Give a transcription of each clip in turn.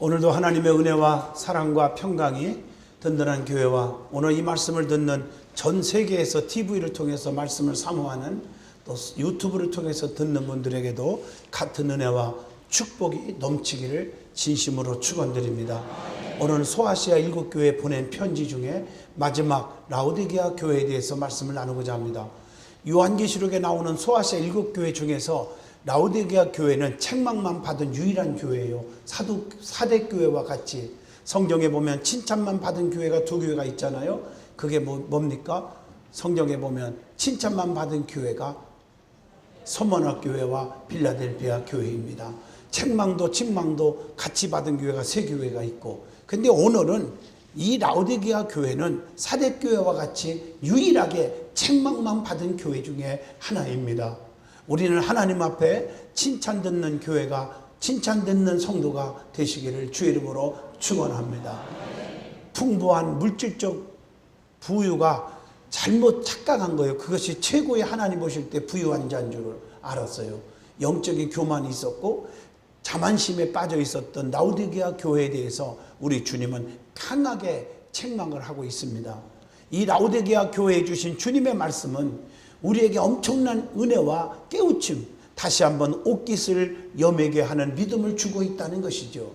오늘도 하나님의 은혜와 사랑과 평강이 든든한 교회와 오늘 이 말씀을 듣는 전 세계에서 TV를 통해서 말씀을 사모하는 또 유튜브를 통해서 듣는 분들에게도 같은 은혜와 축복이 넘치기를 진심으로 축원드립니다. 오늘 소아시아 7교회에 보낸 편지 중에 마지막 라오디게아 교회에 대해서 말씀을 나누고자 합니다. 요한계시록에 나오는 소아시아 7교회 중에서 라오디게아 교회는 책망만 받은 유일한 교회예요. 사대 교회와 같이 성경에 보면 칭찬만 받은 교회가 두 교회가 있잖아요. 그게 뭡니까? 성경에 보면 칭찬만 받은 교회가 서머나 교회와 빌라델피아 교회입니다. 책망도 칭망도 같이 받은 교회가 세 교회가 있고, 근데 오늘은 이 라오디게아 교회는 사대 교회와 같이 유일하게 책망만 받은 교회 중에 하나입니다. 우리는 하나님 앞에 칭찬 듣는 교회가, 칭찬 듣는 성도가 되시기를 주의 이름으로 축원합니다. 풍부한 물질적 부유가 잘못 착각한 거예요. 그것이 최고의 하나님 보실 때 부유한 자인 줄 알았어요. 영적인 교만이 있었고 자만심에 빠져 있었던 라오디게아 교회에 대해서 우리 주님은 강하게 책망을 하고 있습니다. 이 라오디게아 교회에 주신 주님의 말씀은 우리에게 엄청난 은혜와 깨우침, 다시 한번 옷깃을 여매게 하는 믿음을 주고 있다는 것이죠.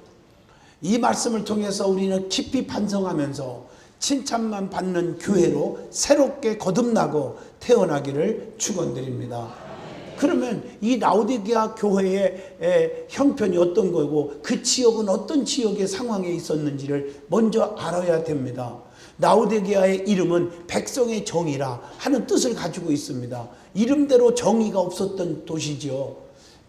이 말씀을 통해서 우리는 깊이 반성하면서 칭찬만 받는 교회로 새롭게 거듭나고 태어나기를 축원드립니다. 그러면 이 라오디게아 교회의 형편이 어떤 거고 그 지역은 어떤 지역의 상황에 있었는지를 먼저 알아야 됩니다. 라오디게아의 이름은 백성의 정이라 하는 뜻을 가지고 있습니다. 이름대로 정의가 없었던 도시죠.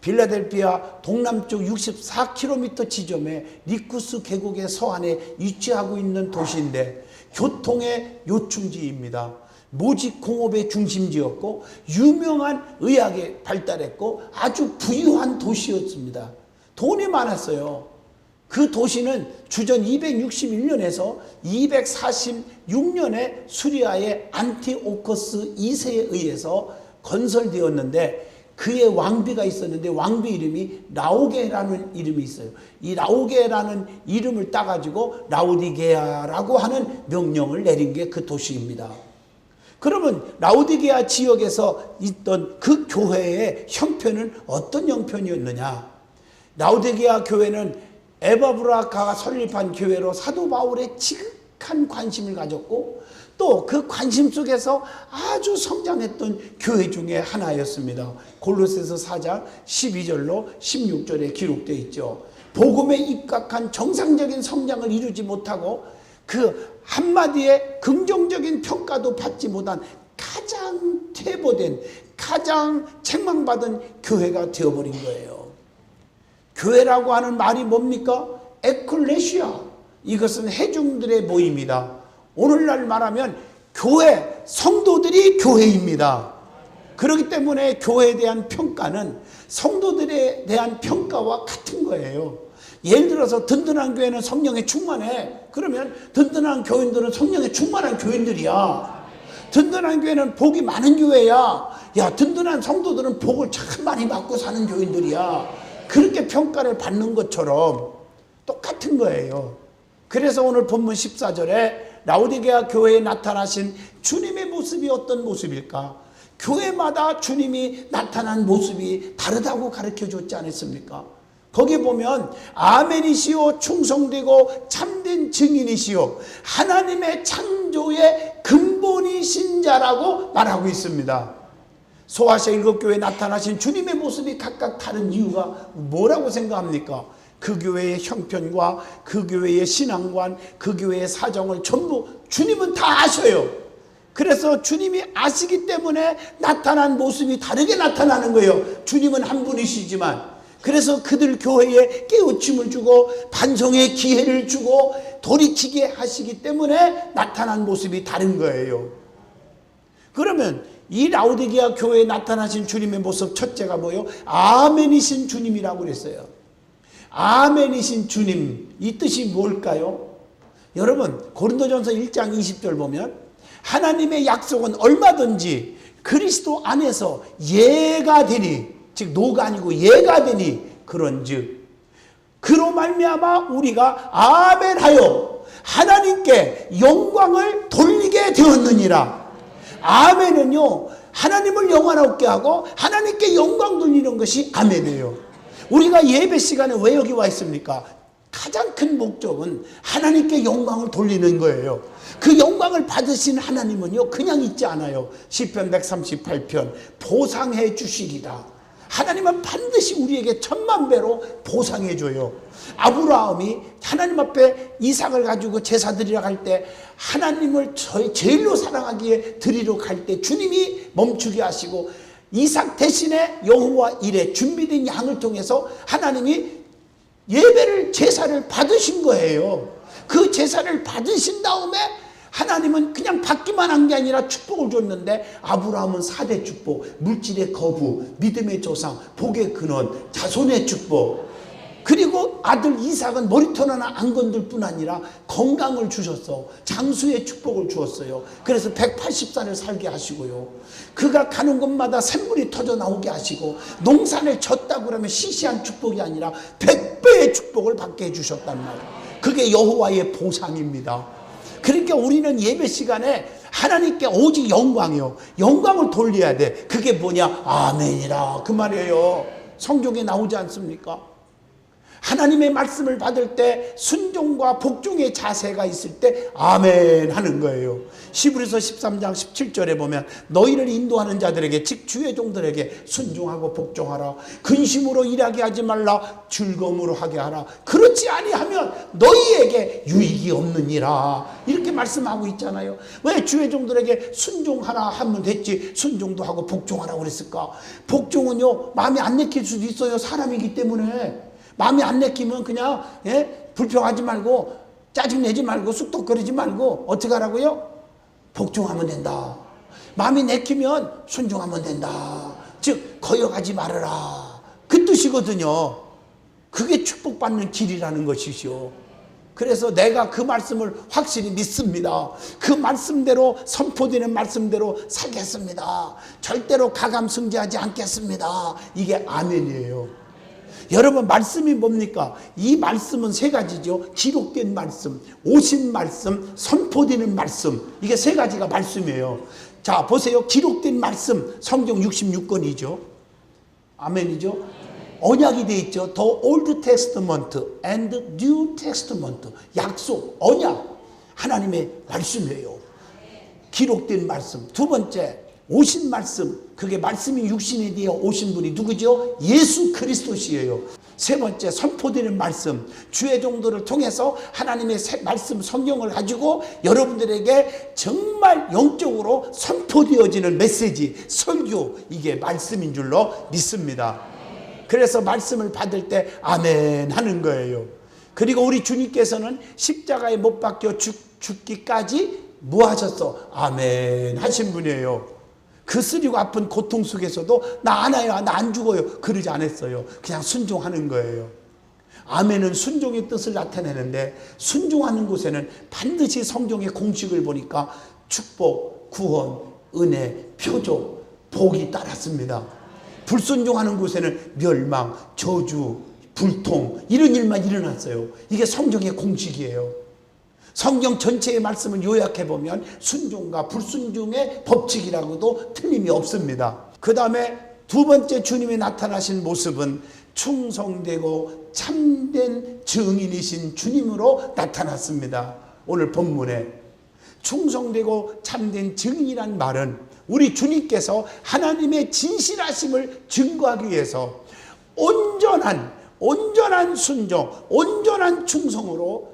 빌라델피아 동남쪽 64km 지점에 리쿠스 계곡의 서안에 위치하고 있는 도시인데 교통의 요충지입니다. 모직 공업의 중심지였고 유명한 의학에 발달했고 아주 부유한 도시였습니다. 돈이 많았어요. 그 도시는 주전 261년에서 246년에 수리아의 안티오코스 2세에 의해서 건설되었는데 그의 왕비가 있었는데 왕비 이름이 라오게라는 이름이 있어요. 이 라오게라는 이름을 따가지고 라오디게아라고 하는 명령을 내린 게 그 도시입니다. 그러면 라오디게아 지역에서 있던 그 교회의 형편은 어떤 형편이었느냐? 라오디게아 교회는 에바브라가가 설립한 교회로 사도 바울의 지극한 관심을 가졌고 또 그 관심 속에서 아주 성장했던 교회 중에 하나였습니다. 골로새서 4장 12절로 16절에 기록되어 있죠. 복음에 입각한 정상적인 성장을 이루지 못하고 그 한마디의 긍정적인 평가도 받지 못한 가장 퇴보된, 가장 책망받은 교회가 되어버린 거예요. 교회라고 하는 말이 뭡니까? 에클레시아. 이것은 회중들의 모임이다. 오늘날 말하면 교회, 성도들이 교회입니다. 그렇기 때문에 교회에 대한 평가는 성도들에 대한 평가와 같은 거예요. 예를 들어서 든든한 교회는 성령에 충만해. 그러면 든든한 교인들은 성령에 충만한 교인들이야. 든든한 교회는 복이 많은 교회야. 야, 든든한 성도들은 복을 참 많이 받고 사는 교인들이야. 그렇게 평가를 받는 것처럼 똑같은 거예요. 그래서 오늘 본문 14절에 라오디게아 교회에 나타나신 주님의 모습이 어떤 모습일까? 교회마다 주님이 나타난 모습이 다르다고 가르쳐 줬지 않았습니까? 거기 보면 아멘이시오 충성되고 참된 증인이시오 하나님의 창조의 근본이신 자라고 말하고 있습니다. 소아시아 7교회에 나타나신 주님의 모습이 각각 다른 이유가 뭐라고 생각합니까? 그 교회의 형편과 그 교회의 신앙관, 그 교회의 사정을 전부 주님은 다 아셔요. 그래서 주님이 아시기 때문에 나타난 모습이 다르게 나타나는 거예요. 주님은 한 분이시지만. 그래서 그들 교회에 깨우침을 주고 반성의 기회를 주고 돌이키게 하시기 때문에 나타난 모습이 다른 거예요. 그러면 이 라오디게아 교회에 나타나신 주님의 모습 첫째가 뭐예요? 아멘이신 주님이라고 그랬어요. 아멘이신 주님, 이 뜻이 뭘까요? 여러분 고린도전서 1장 20절 보면 하나님의 약속은 얼마든지 그리스도 안에서 예가 되니, 즉 노가 아니고 예가 되니 그런즉 그로 말미암아 우리가 아멘하여 하나님께 영광을 돌리게 되었느니라. 아멘은요, 하나님을 영화롭게 하고 하나님께 영광 돌리는 것이 아멘이에요. 우리가 예배 시간에 왜 여기 와 있습니까? 가장 큰 목적은 하나님께 영광을 돌리는 거예요. 그 영광을 받으신 하나님은요, 그냥 있지 않아요. 시편 138편 보상해 주시리라. 하나님은 반드시 우리에게 천만 배로 보상해 줘요. 아브라함이 하나님 앞에 이삭을 가지고 제사 드리러 갈 때, 하나님을 제일로 사랑하기에 드리러 갈 때 주님이 멈추게 하시고 이삭 대신에 여호와 이레 준비된 양을 통해서 하나님이 예배를, 제사를 받으신 거예요. 그 제사를 받으신 다음에 하나님은 그냥 받기만 한 게 아니라 축복을 줬는데, 아브라함은 4대 축복, 물질의 거부, 믿음의 조상, 복의 근원, 자손의 축복, 그리고 아들 이삭은 머리털 하나 안 건들 뿐 아니라 건강을 주셨어. 장수의 축복을 주었어요. 그래서 180살을 살게 하시고요, 그가 가는 곳마다 샘물이 터져 나오게 하시고, 농사를 졌다고 그러면 시시한 축복이 아니라 100배의 축복을 받게 해주셨단 말이에요. 그게 여호와의 보상입니다. 그러니까 우리는 예배 시간에 하나님께 오직 영광이요, 영광을 돌려야 돼. 그게 뭐냐? 아멘이라, 그 말이에요. 성경에 나오지 않습니까? 하나님의 말씀을 받을 때 순종과 복종의 자세가 있을 때 아멘 하는 거예요. 히브리서 13장 17절에 보면 너희를 인도하는 자들에게, 즉 주의 종들에게 순종하고 복종하라. 근심으로 일하게 하지 말라. 즐거움으로 하게 하라. 그렇지 아니하면 너희에게 유익이 없느니라. 이렇게 말씀하고 있잖아요. 왜 주의 종들에게 순종하라 하면 됐지 순종도 하고 복종하라고 그랬을까? 복종은요, 마음이 안 내킬 수도 있어요. 사람이기 때문에. 마음이 안 내키면 그냥 불평하지 말고 짜증내지 말고 쑥덕거리지 말고 어떻게 하라고요? 복종하면 된다. 마음이 내키면 순종하면 된다. 즉 거역하지 말아라, 그 뜻이거든요. 그게 축복받는 길이라는 것이죠. 그래서 내가 그 말씀을 확실히 믿습니다. 그 말씀대로, 선포되는 말씀대로 살겠습니다. 절대로 가감승지하지 않겠습니다. 이게 아멘이에요. 여러분, 말씀이 뭡니까? 이 말씀은 세 가지죠. 기록된 말씀, 오신 말씀, 선포되는 말씀. 이게 세 가지가 말씀이에요. 자, 보세요. 기록된 말씀, 성경 66권이죠. 아멘이죠. 언약이 돼 있죠. The Old Testament and New Testament. 약속, 언약, 하나님의 말씀이에요. 기록된 말씀. 두 번째, 오신 말씀. 그게 말씀이 육신에 대해 오신 분이 누구죠? 예수 그리스도시에요. 세 번째, 선포되는 말씀. 주의 종들을 통해서 하나님의 말씀, 성경을 가지고 여러분들에게 정말 영적으로 선포되어지는 메시지, 설교, 이게 말씀인 줄로 믿습니다. 그래서 말씀을 받을 때 아멘 하는 거예요. 그리고 우리 주님께서는 십자가에 못 박혀 죽기까지 뭐 하셨어? 아멘 하신 분이에요. 그 쓰리고 아픈 고통 속에서도 나 안 와요, 나 안 죽어요, 그러지 않았어요. 그냥 순종하는 거예요. 아멘은 순종의 뜻을 나타내는데, 순종하는 곳에는 반드시 성경의 공식을 보니까 축복, 구원, 은혜, 표적, 복이 따랐습니다. 불순종하는 곳에는 멸망, 저주, 불통, 이런 일만 일어났어요. 이게 성경의 공식이에요. 성경 전체의 말씀을 요약해보면 순종과 불순종의 법칙이라고도 틀림이 없습니다. 그 다음에 두 번째 주님이 나타나신 모습은 충성되고 참된 증인이신 주님으로 나타났습니다. 오늘 본문에 충성되고 참된 증인이란 말은 우리 주님께서 하나님의 진실하심을 증거하기 위해서 온전한 순종, 온전한 충성으로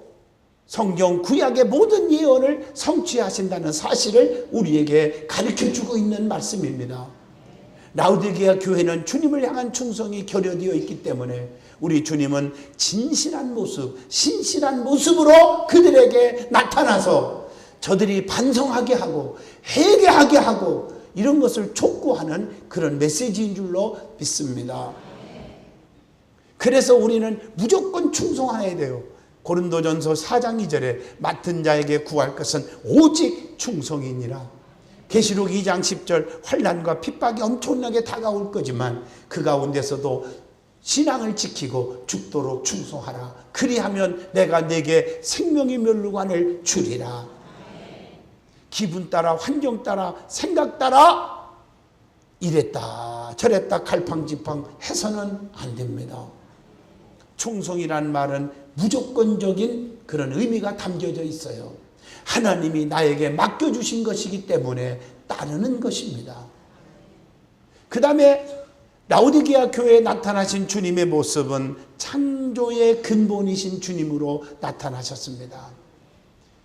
성경 구약의 모든 예언을 성취하신다는 사실을 우리에게 가르쳐주고 있는 말씀입니다. 라우디게아 교회는 주님을 향한 충성이 결여되어 있기 때문에 우리 주님은 진실한 모습, 신실한 모습으로 그들에게 나타나서 저들이 반성하게 하고 회개하게 하고 이런 것을 촉구하는 그런 메시지인 줄로 믿습니다. 그래서 우리는 무조건 충성해야 돼요. 고린도전서 4장 2절에 맡은 자에게 구할 것은 오직 충성이니라. 계시록 2장 10절 환난과 핍박이 엄청나게 다가올 거지만 그 가운데서도 신앙을 지키고 죽도록 충성하라. 그리하면 내가 네게 생명의 멸류관을 주리라. 기분 따라, 환경 따라, 생각 따라 이랬다 저랬다 갈팡질팡 해서는 안 됩니다. 충성이란 말은 무조건적인 그런 의미가 담겨져 있어요. 하나님이 나에게 맡겨주신 것이기 때문에 따르는 것입니다. 그 다음에 라오디게아 교회에 나타나신 주님의 모습은 창조의 근본이신 주님으로 나타나셨습니다.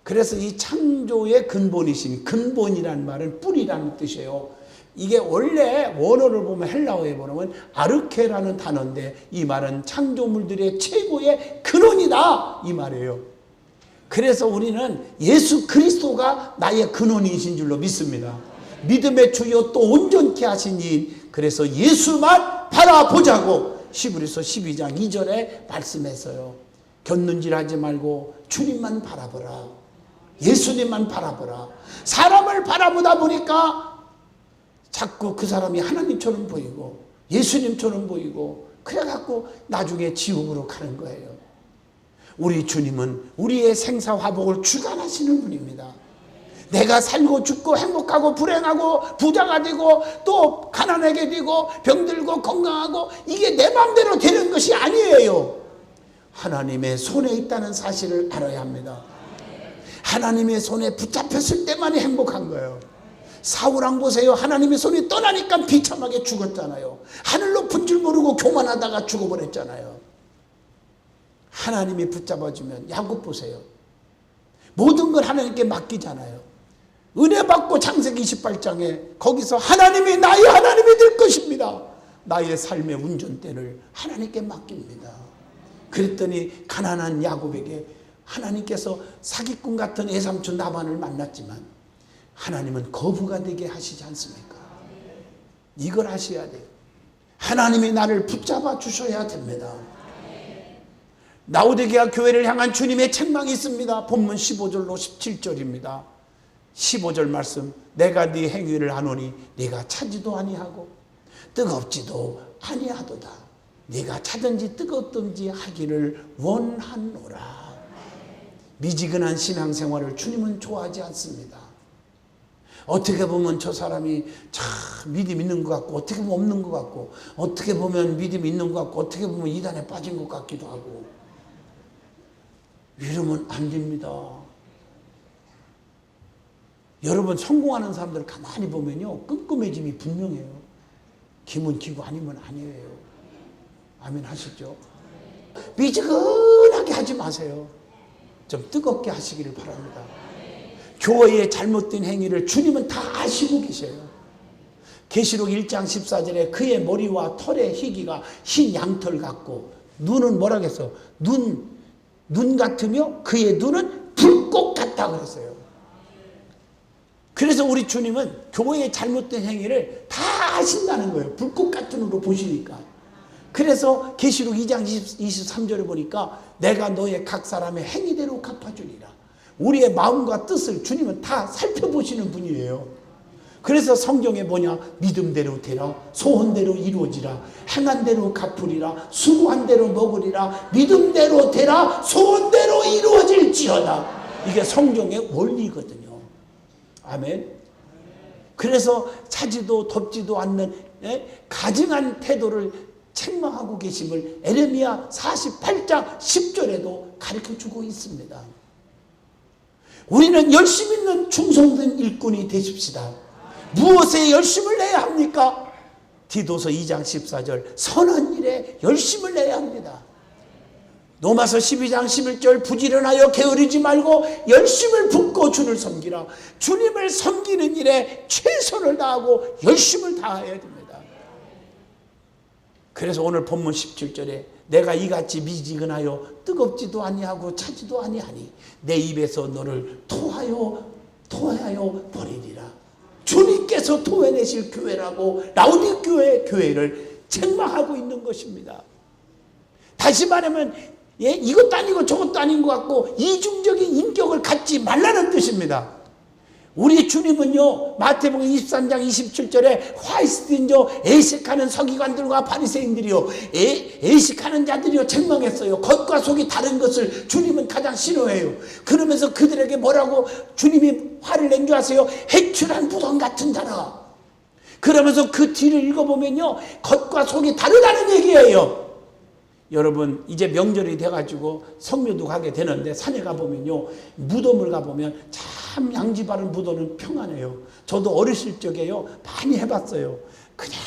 그래서 이 창조의 근본이신, 근본이라는 말은 뿌리라는 뜻이에요. 이게 원래 원어를 보면 헬라어에 보면 아르케라는 단어인데 이 말은 창조물들의 최고의 근원이다 이 말이에요. 그래서 우리는 예수 그리스도가 나의 근원이신 줄로 믿습니다. 믿음의 주요 또 온전케 하신 이인, 그래서 예수만 바라보자고 히브리서 12장 2절에 말씀했어요. 곁눈질하지 말고 주님만 바라보라. 예수님만 바라보라. 사람을 바라보다 보니까 자꾸 그 사람이 하나님처럼 보이고 예수님처럼 보이고 그래갖고 나중에 지옥으로 가는 거예요. 우리 주님은 우리의 생사화복을 주관하시는 분입니다. 내가 살고 죽고 행복하고 불행하고 부자가 되고 또 가난하게 되고 병들고 건강하고 이게 내 마음대로 되는 것이 아니에요. 하나님의 손에 있다는 사실을 알아야 합니다. 하나님의 손에 붙잡혔을 때만이 행복한 거예요. 사울왕 보세요. 하나님의 손이 떠나니까 비참하게 죽었잖아요. 하늘 높은 줄 모르고 교만하다가 죽어버렸잖아요. 하나님이 붙잡아주면 야곱 보세요. 모든 걸 하나님께 맡기잖아요. 은혜 받고 창세기 28장에 거기서 하나님이 나의 하나님이 될 것입니다. 나의 삶의 운전대를 하나님께 맡깁니다. 그랬더니 가난한 야곱에게 하나님께서 사기꾼 같은 애삼촌 라반을 만났지만 하나님은 거부가 되게 하시지 않습니까? 이걸 하셔야 돼요. 하나님이 나를 붙잡아 주셔야 됩니다. 라오디게아 교회를 향한 주님의 책망이 있습니다. 본문 15절로 17절입니다. 15절 말씀, 내가 네 행위를 아노니 네가 차지도 아니하고 뜨겁지도 아니하도다. 네가 차든지 뜨겁든지 하기를 원하노라. 미지근한 신앙생활을 주님은 좋아하지 않습니다. 어떻게 보면 저 사람이 참 믿음 있는 것 같고 어떻게 보면 없는 것 같고 어떻게 보면 믿음 있는 것 같고 어떻게 보면 이단에 빠진 것 같기도 하고 이러면 안 됩니다. 여러분 성공하는 사람들 가만히 보면요 끔끔해짐이 분명해요. 기문 기고 아니면 아니에요. 아멘 하시죠? 미지근하게 하지 마세요. 좀 뜨겁게 하시기를 바랍니다. 교회의 잘못된 행위를 주님은 다 아시고 계셔요. 계시록 1장 14절에 그의 머리와 털의 희기가 흰 양털 같고 눈은 뭐라고 했어? 눈 같으며 그의 눈은 불꽃 같다 그랬어요. 그래서 우리 주님은 교회의 잘못된 행위를 다 아신다는 거예요. 불꽃 같은 눈으로 보시니까. 그래서 계시록 2장 23절에 보니까 내가 너의 각 사람의 행위대로 갚아주리라. 우리의 마음과 뜻을 주님은 다 살펴보시는 분이에요. 그래서 성경에 뭐냐? 믿음대로 되라, 소원대로 이루어지라, 행한 대로 갚으리라, 수고한 대로 먹으리라, 믿음대로 되라, 소원대로 이루어질지어다. 이게 성경의 원리거든요. 아멘. 그래서 차지도 덥지도 않는 가증한 태도를 책망하고 계심을 에레미야 48장 10절에도 가르쳐주고 있습니다. 우리는 열심 있는 충성된 일꾼이 되십시다. 무엇에 열심을 내야 합니까? 디도서 2장 14절 선한 일에 열심을 내야 합니다. 로마서 12장 11절 부지런하여 게으르지 말고 열심을 붓고 주를 섬기라. 주님을 섬기는 일에 최선을 다하고 열심을 다해야 됩니다. 그래서 오늘 본문 17절에 내가 이같이 미지근하여 뜨겁지도 아니하고 차지도 아니하니 내 입에서 너를 토하여 버리리라. 주님께서 토해내실 교회라고 라오디게아 교회를 책망하고 있는 것입니다. 다시 말하면 이것도 아니고 저것도 아닌 것 같고 이중적인 인격을 갖지 말라는 뜻입니다. 우리 주님은요, 마태복음 23장 27절에 화이스틴저 애식하는 서기관들과 바리새인들이요, 애식하는 자들이요 책망했어요. 겉과 속이 다른 것을 주님은 가장 싫어해요. 그러면서 그들에게 뭐라고 주님이 화를 낸 줄 아세요? 해출한 무덤 같은 자라. 그러면서 그 뒤를 읽어보면요, 겉과 속이 다르다는 얘기예요. 여러분, 이제 명절이 돼가지고 성묘도 가게 되는데 산에 가보면요, 무덤을 가보면 참 양지 바른 무덤은 평안해요. 저도 어렸을 적에요 많이 해봤어요. 그냥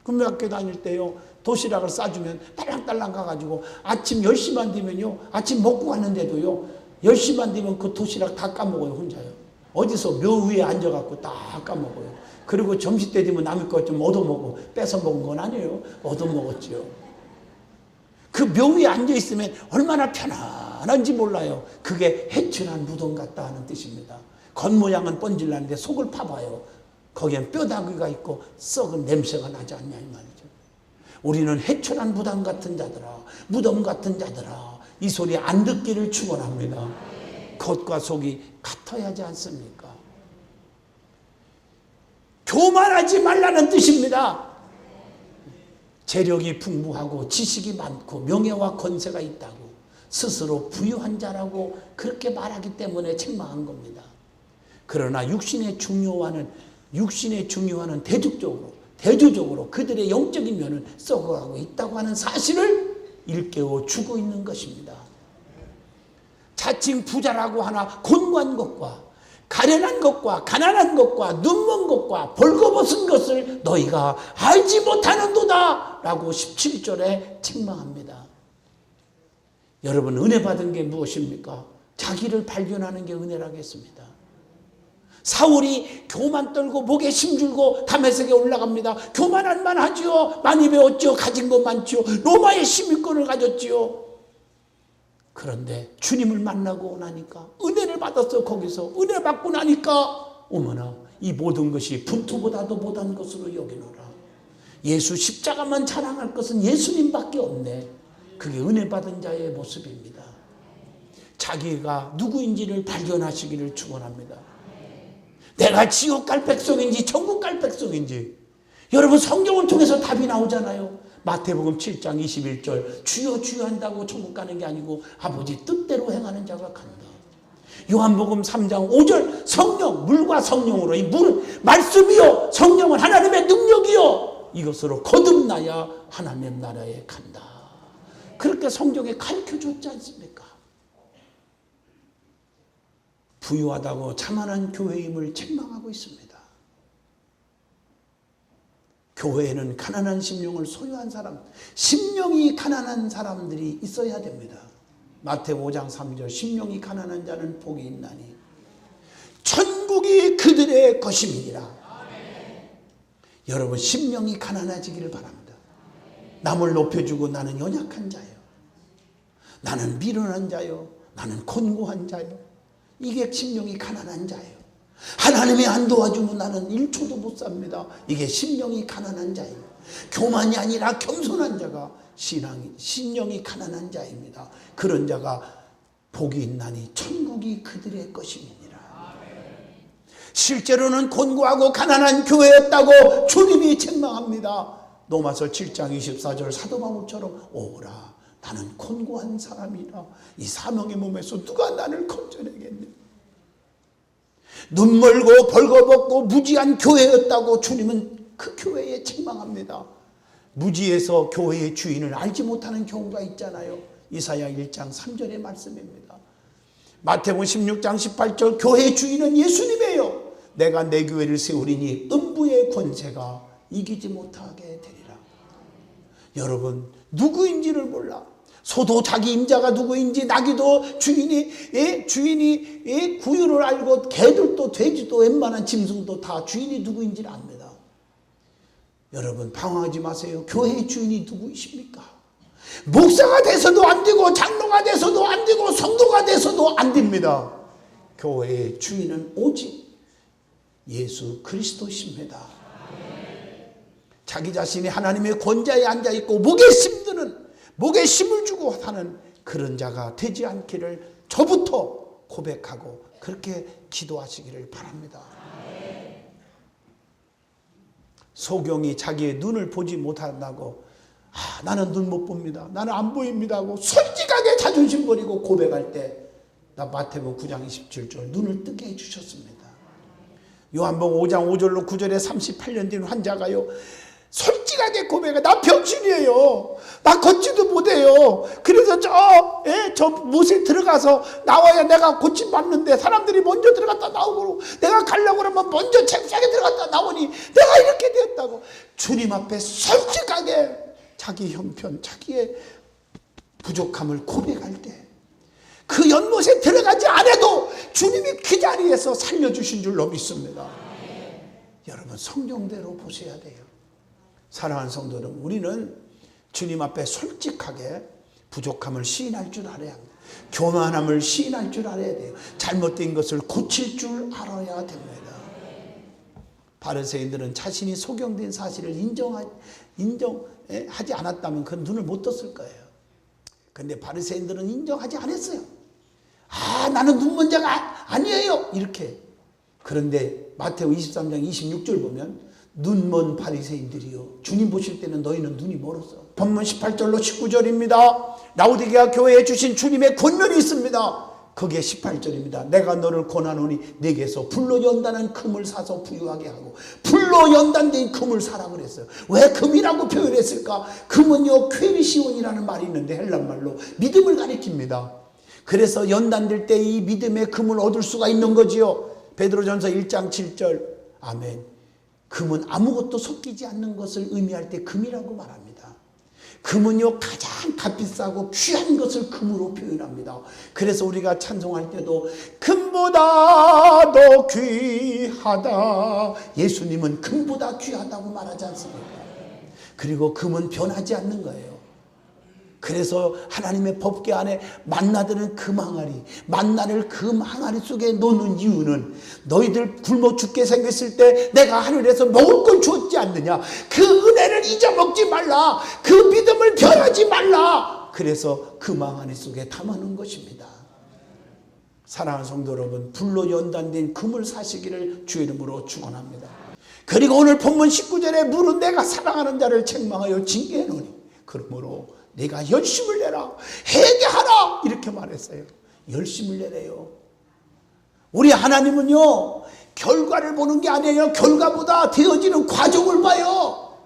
금요학교 다닐 때요, 도시락을 싸주면 딸랑딸랑 가가지고 아침 10시만 되면요, 아침 먹고 가는데도요 10시만 되면 그 도시락 다 까먹어요. 혼자요. 어디서 묘 위에 앉아갖고 다 까먹어요. 그리고 점심때 되면 남의 것 좀 얻어먹고, 뺏어 먹은 건 아니에요. 얻어먹었지요. 그 묘 위에 앉아있으면 얼마나 편안한지 몰라요. 그게 해춘한 무덤 같다 하는 뜻입니다. 겉모양은 번질나는데 속을 파봐요. 거기엔 뼈다귀가 있고 썩은 냄새가 나지 않냐 이 말이죠. 우리는 해춘한 무덤 같은 자들아, 무덤 같은 자들아, 이 소리 안 듣기를 축원합니다. 겉과 속이 같아야 하지 않습니까? 교만하지 말라는 뜻입니다. 재력이 풍부하고 지식이 많고 명예와 권세가 있다고 스스로 부유한 자라고 그렇게 말하기 때문에 책망한 겁니다. 그러나 육신의 중요화는 대조적으로 그들의 영적인 면을 썩어가고 있다고 하는 사실을 일깨워 주고 있는 것입니다. 자칭 부자라고 하나 곤고한 것과 가련한 것과 가난한 것과 눈먼 것과 벌거벗은 것을 너희가 알지 못하는도다 라고 17절에 책망합니다. 여러분, 은혜 받은 게 무엇입니까? 자기를 발견하는 게 은혜라겠습니다. 사울이 교만 떨고 목에 심줄고 다메섹에 올라갑니다. 교만할 만하지요. 많이 배웠지요. 가진 것 많지요. 로마의 시민권을 가졌지요. 그런데 주님을 만나고 나니까 은혜를 받았어요. 거기서 은혜 받고 나니까 어머나, 이 모든 것이 분투보다도 못한 것으로 여기노라. 예수 십자가만 자랑할 것은 예수님밖에 없네. 그게 은혜 받은 자의 모습입니다. 자기가 누구인지를 발견하시기를 축원합니다. 내가 지옥 갈 백성인지 천국 갈 백성인지, 여러분 성경을 통해서 답이 나오잖아요. 마태복음 7장 21절 주여 주여 한다고 천국 가는 게 아니고 아버지 뜻대로 행하는 자가 간다. 요한복음 3장 5절 성령, 물과 성령으로, 이 물 말씀이요 성령은 하나님의 능력이요 이것으로 거듭나야 하나님 나라에 간다. 그렇게 성경에 가르쳐줬지 않습니까? 부유하다고 자만한 교회임을 책망하고 있습니다. 교회에는 가난한 심령을 소유한 사람, 심령이 가난한 사람들이 있어야 됩니다. 마태복음 5장 3절 심령이 가난한 자는 복이 있나니 천국이 그들의 것임이니라. 여러분, 심령이 가난해지기를 바랍니다. 남을 높여주고 나는 연약한 자요, 나는 미련한 자요, 나는 곤고한 자요, 이게 심령이 가난한 자예요. 하나님이 안 도와주면 나는 1초도 못 삽니다. 이게 심령이 가난한 자예요. 교만이 아니라 겸손한 자가 심령이 가난한 자입니다. 그런 자가 복이 있나니 천국이 그들의 것임이니라. 실제로는 곤고하고 가난한 교회였다고 주님이 책망합니다. 로마서 7장 24절 사도 바울처럼 오라, 나는 곤고한 사람이라. 이 사명의 몸에서 누가 나를 건져내겠느냐. 눈멀고 벌거벗고 무지한 교회였다고 주님은 그 교회에 책망합니다. 무지해서 교회의 주인을 알지 못하는 경우가 있잖아요. 이사야 1장 3절의 말씀입니다. 마태복음 16장 18절 교회의 주인은 예수님이에요. 내가 내 교회를 세우리니 음부의 권세가 이기지 못하게 되리라. 여러분, 누구인지를 몰라. 소도 자기 임자가 누구인지, 나귀도 주인이 구유를 알고, 개들도 돼지도 웬만한 짐승도 다 주인이 누구인지를 압니다. 여러분, 방황하지 마세요. 교회의 주인이 누구이십니까? 목사가 돼서도 안 되고, 장로가 돼서도 안 되고, 성도가 돼서도 안 됩니다. 교회의 주인은 오직 예수 그리스도십니다. 자기 자신이 하나님의 권좌에 앉아있고 목에 힘을 주고 사는 그런 자가 되지 않기를 저부터 고백하고 그렇게 기도하시기를 바랍니다. 소경이 자기의 눈을 보지 못한다고 나는 눈 못 봅니다. 나는 안 보입니다 하고 솔직하게 자존심 버리고 고백할 때 나 마태복음 9장 27절 눈을 뜨게 해주셨습니다. 요한복음 5장 5절로 9절에 38년 된 환자가요 솔직하게 고백해. 나 병신이에요. 나 걷지도 못해요. 그래서 저 못에 들어가서 나와야 내가 고침받는데 사람들이 먼저 들어갔다 나오고 내가 가려고 그러면 먼저 책상에 들어갔다 나오니 내가 이렇게 되었다고 주님 앞에 솔직하게 자기 형편, 자기의 부족함을 고백할 때 그 연못에 들어가지 않아도 주님이 그 자리에서 살려주신 줄로 믿습니다. 여러분 성경대로 보셔야 돼요. 사랑하는 성도 여러분, 우리는 주님 앞에 솔직하게 부족함을 시인할 줄 알아야 합니다. 교만함을 시인할 줄 알아야 돼요. 잘못된 것을 고칠 줄 알아야 됩니다. 바리새인들은 자신이 소경된 사실을 인정하지 않았다면 그 눈을 못 떴을 거예요. 그런데 바리새인들은 인정하지 않았어요. 나는 눈먼 자가 아니에요 이렇게. 그런데 마태복음 23장 26절 보면 눈먼 바리새인들이요 주님 보실 때는 너희는 눈이 멀었어. 본문 18절로 19절입니다. 라오디게아 교회에 주신 주님의 권면이 있습니다. 그게 18절입니다. 내가 너를 권하노니 내게서 불로 연단한 금을 사서 부유하게 하고 불로 연단된 금을 사라 그랬어요. 왜 금이라고 표현했을까? 금은요 퀘리시온이라는 말이 있는데 헬란말로 믿음을 가리킵니다. 그래서 연단될 때 이 믿음의 금을 얻을 수가 있는 거지요. 베드로전서 1장 7절 아멘. 금은 아무것도 섞이지 않는 것을 의미할 때 금이라고 말합니다. 금은요 가장 값비싸고 귀한 것을 금으로 표현합니다. 그래서 우리가 찬송할 때도 금보다 더 귀하다. 예수님은 금보다 귀하다고 말하지 않습니까? 그리고 금은 변하지 않는 거예요. 그래서 하나님의 법궤 안에 만나들은 금 항아리, 만나를 금 항아리 속에 놓는 이유는 너희들 굶어 죽게 생겼을 때 내가 하늘에서 먹을 걸 주었지 않느냐. 그 은혜를 잊어먹지 말라. 그 믿음을 변하지 말라. 그래서 금 항아리 속에 담아놓은 것입니다. 사랑하는 성도 여러분, 불로 연단된 금을 사시기를 주의 이름으로 축원합니다. 그리고 오늘 본문 19절에 물은 내가 사랑하는 자를 책망하여 징계하노니 그러므로 내가 열심을 내라 회개하라 이렇게 말했어요. 열심을 내래요. 우리 하나님은요 결과를 보는 게 아니에요. 결과보다 되어지는 과정을 봐요.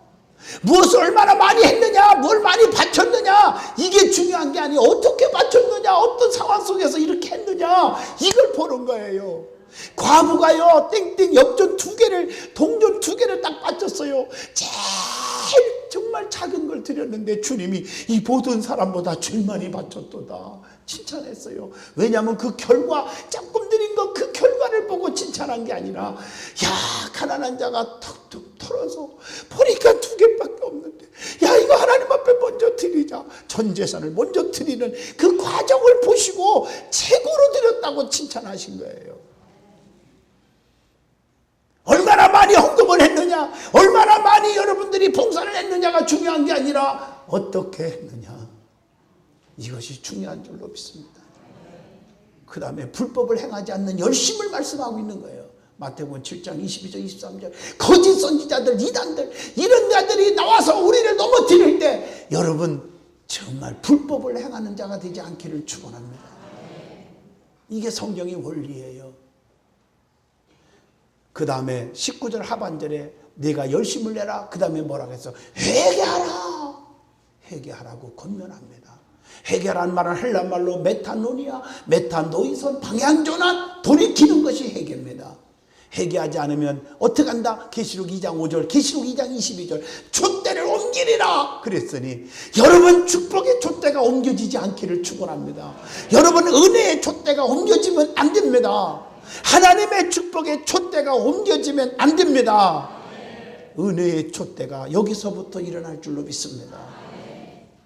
무엇을 얼마나 많이 했느냐, 뭘 많이 바쳤느냐, 이게 중요한 게 아니에요. 어떻게 바쳤느냐, 어떤 상황 속에서 이렇게 했느냐, 이걸 보는 거예요. 과부가요 땡땡 엽전 2개를 동전 2개를 딱 바쳤어요. 제일 정말 작은 걸 드렸는데 주님이 이 모든 사람보다 제일 많이 바쳤도다 칭찬했어요. 왜냐하면 그 결과 조금 드린 거 그 결과를 보고 칭찬한 게 아니라 가난한 자가 턱턱 털어서 보니까 2개밖에 없는데 이거 하나님 앞에 먼저 드리자. 전 재산을 먼저 드리는 그 과정을 보시고 최고로 드렸다고 칭찬하신 거예요. 얼마나 많이 헌금을 했느냐, 얼마나 많이 여러분들이 봉사를 했느냐가 중요한 게 아니라 어떻게 했느냐, 이것이 중요한 줄로 믿습니다. 그 다음에 불법을 행하지 않는 열심을 말씀하고 있는 거예요. 마태복음 7장 22절 23절 거짓 선지자들, 이단들, 이런 자들이 나와서 우리를 넘어뜨릴 때 여러분 정말 불법을 행하는 자가 되지 않기를 축원합니다. 이게 성경의 원리예요. 그 다음에 19절 하반절에 내가 열심을 내라. 그 다음에 뭐라고 했어? 회개하라. 회개하라고 권면합니다. 회개라는 말은 헬란말로 메타노니아, 메타노이선, 방향전환, 돌이키는 것이 회개입니다. 회개하지 않으면 어떻게 한다? 계시록 2장 5절, 계시록 2장 22절 촛대를 옮기리라 그랬으니 여러분 축복의 촛대가 옮겨지지 않기를 축원합니다. 여러분 은혜의 촛대가 옮겨지면 안 됩니다. 하나님의 축복의 촛대가 옮겨지면 안 됩니다. 은혜의 촛대가 여기서부터 일어날 줄로 믿습니다.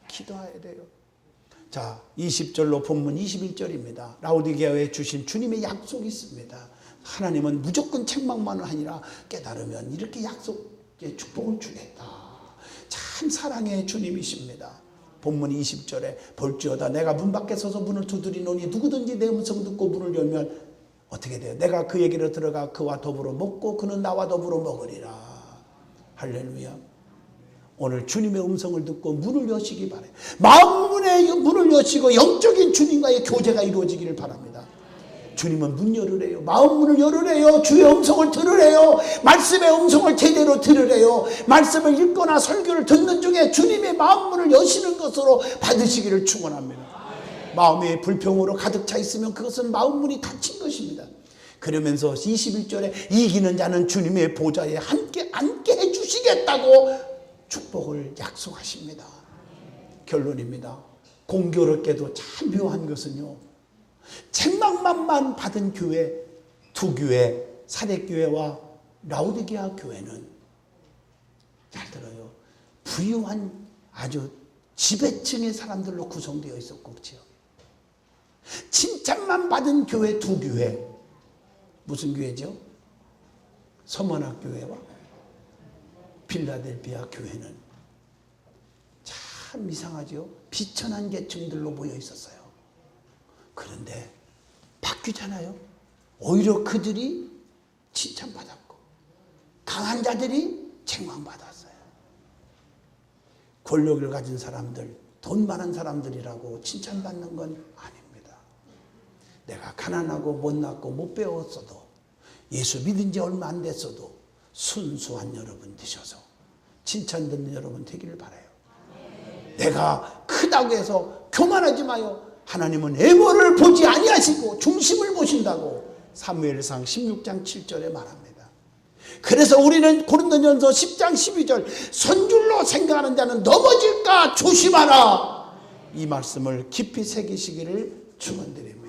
기도해야 돼요. 자, 20절로 본문 21절입니다. 라오디게아에 주신 주님의 약속이 있습니다. 하나님은 무조건 책망만은 아니라 깨달으면 이렇게 약속의 축복을 주겠다. 참 사랑의 주님이십니다. 본문 20절에 볼지어다 내가 문 밖에 서서 문을 두드리노니 누구든지 내 음성 듣고 문을 열면 어떻게 돼요? 내가 그에게로 들어가 그와 더불어 먹고 그는 나와 더불어 먹으리라. 할렐루야. 오늘 주님의 음성을 듣고 문을 여시기 바라요. 마음문의 문을 여시고 영적인 주님과의 교제가 이루어지기를 바랍니다. 주님은 문 열으래요. 마음 문을 열으래요. 주의 음성을 들으래요. 말씀의 음성을 제대로 들으래요. 말씀을 읽거나 설교를 듣는 중에 주님의 마음 문을 여시는 것으로 받으시기를 축원합니다. 마음이 불평으로 가득 차 있으면 그것은 마음 문이 닫힌 것입니다. 그러면서 21절에 이기는 자는 주님의 보좌에 함께 앉게 해주시겠다고 축복을 약속하십니다. 결론입니다. 공교롭게도 참 묘한 것은요, 책망만만 받은 교회, 두 교회, 사대교회와 라오디게아 교회는 잘 들어요. 부유한 아주 지배층의 사람들로 구성되어 있었고, 그렇죠? 칭찬만 받은 교회 두 교회, 무슨 교회죠? 서머나 교회와 필라델피아 교회는 참 이상하죠. 비천한 계층들로 모여 있었어요. 그런데 바뀌잖아요. 오히려 그들이 칭찬받았고 강한 자들이 책망받았어요. 권력을 가진 사람들, 돈 많은 사람들이라고 칭찬받는 건 아닙니다. 내가 가난하고 못났고 못 배웠어도 예수 믿은 지 얼마 안 됐어도 순수한 여러분 되셔서 칭찬 듣는 여러분 되기를 바라요. 내가 크다고 해서 교만하지 마요. 하나님은 애모를 보지 아니하시고 중심을 보신다고 사무엘상 16장 7절에 말합니다. 그래서 우리는 고린도전서 10장 12절 선줄로 생각하는 자는 넘어질까 조심하라, 이 말씀을 깊이 새기시기를 축원드립니다.